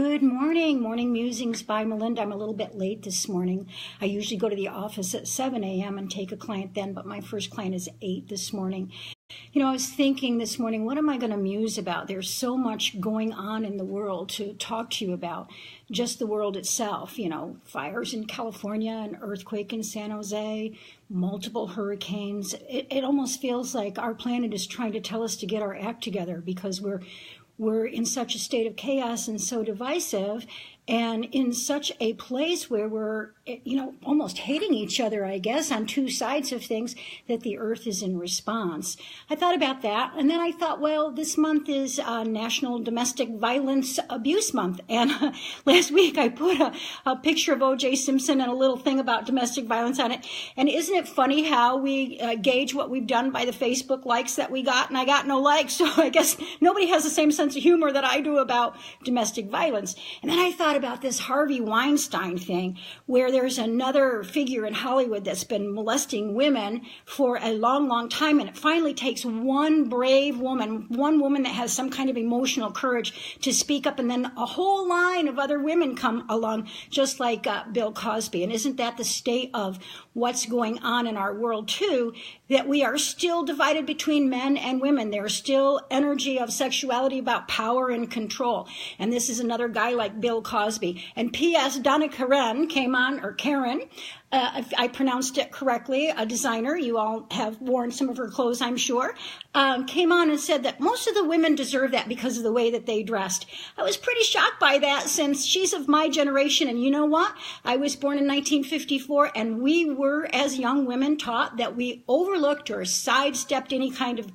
Good morning. Morning Musings by Melinda. I'm a little bit late this morning. I usually go to the office at 7 a.m. and take a client then, but my first client is 8 this morning. I was thinking this morning, what am I going to muse about? There's so much going on in the world to talk to you about, just the world itself. Fires in California, an earthquake in San Jose, multiple hurricanes. It almost feels like our planet is trying to tell us to get our act together because we're in such a state of chaos and so divisive and in such a place where we're, almost hating each other, I guess, on two sides of things, that the earth is in response. I thought about that, and then I thought, well, this month is National Domestic Violence Abuse Month, and last week I put a picture of O.J. Simpson and a little thing about domestic violence on it, and isn't it funny how we gauge what we've done by the Facebook likes that we got, and I got no likes, so I guess nobody has the same sense of humor that I do about domestic violence. And then I thought about this Harvey Weinstein thing, where there's another figure in Hollywood that's been molesting women for a long, long time, and it finally takes one brave woman, one woman that has some kind of emotional courage to speak up, and then a whole line of other women come along, just like Bill Cosby. And isn't that the state of what's going on in our world, too, that we are still divided between men and women? There's still energy of sexuality about power and control. And this is another guy like Bill Cosby. And P.S. Donna Karen came on, or Karen, if I pronounced it correctly, a designer, you all have worn some of her clothes, I'm sure, came on and said that most of the women deserve that because of the way that they dressed. I was pretty shocked by that, since she's of my generation, and you know what? I was born in 1954, and we were, as young women, taught that we overlooked or sidestepped any kind of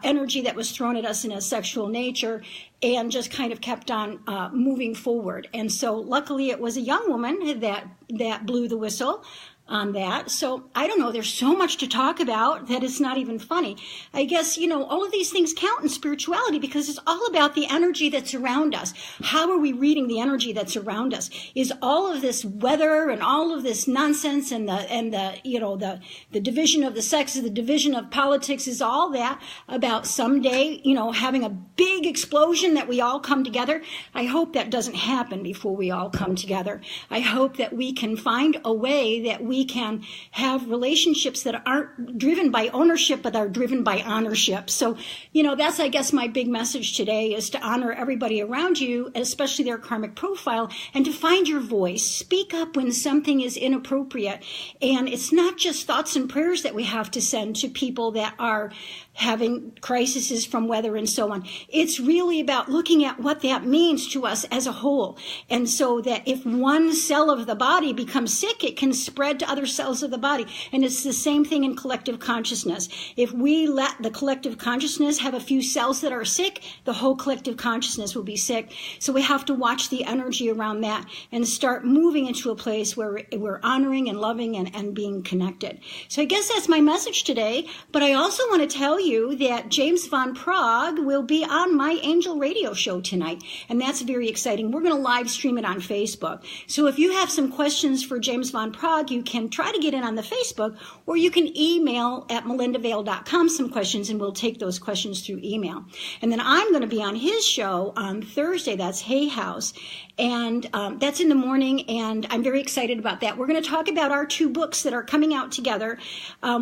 energy that was thrown at us in a sexual nature, and just kind of kept on moving forward. And so luckily it was a young woman that blew the whistle on that. So I don't know, there's so much to talk about that it's not even funny. I guess, all of these things count in spirituality because it's all about the energy that's around us. How are we reading the energy that's around us? Is all of this weather and all of this nonsense and the division of the sexes, the division of politics, is all that about someday, having a big explosion that we all come together? I hope that doesn't happen before we all come together. I hope that we can find a way that we can have relationships that aren't driven by ownership, but are driven by honorship. So, that's, I guess, my big message today, is to honor everybody around you, especially their karmic profile, and to find your voice. Speak up when something is inappropriate. And it's not just thoughts and prayers that we have to send to people that are having crises from weather and so on. It's really about looking at what that means to us as a whole. And so that if one cell of the body becomes sick, it can spread to other cells of the body. And it's the same thing in collective consciousness. If we let the collective consciousness have a few cells that are sick, the whole collective consciousness will be sick. So we have to watch the energy around that and start moving into a place where we're honoring and loving and being connected. So I guess that's my message today. But I also want to tell you that James Van Praagh will be on my Angel Radio show tonight, and that's very exciting. We're going to live stream it on Facebook. So if you have some questions for James Van Praagh, you can try to get in on the Facebook, or you can email at melindavail.com some questions, and we'll take those questions through email. And then I'm going to be on his show on Thursday. That's Hay House, and that's in the morning, and I'm very excited about that. We're going to talk about our two books that are coming out together.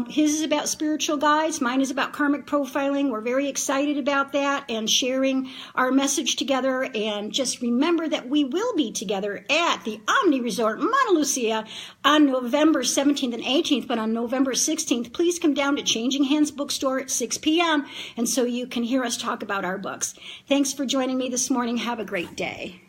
His is about spiritual guides. Mine is about karmic profiling. We're very excited about that and sharing our message together. And just remember that we will be together at the Omni Resort, Mauna Lucia, on November 17th and 18th. But on November 16th, please come down to Changing Hands Bookstore at 6 p.m. and so you can hear us talk about our books. Thanks for joining me this morning. Have a great day.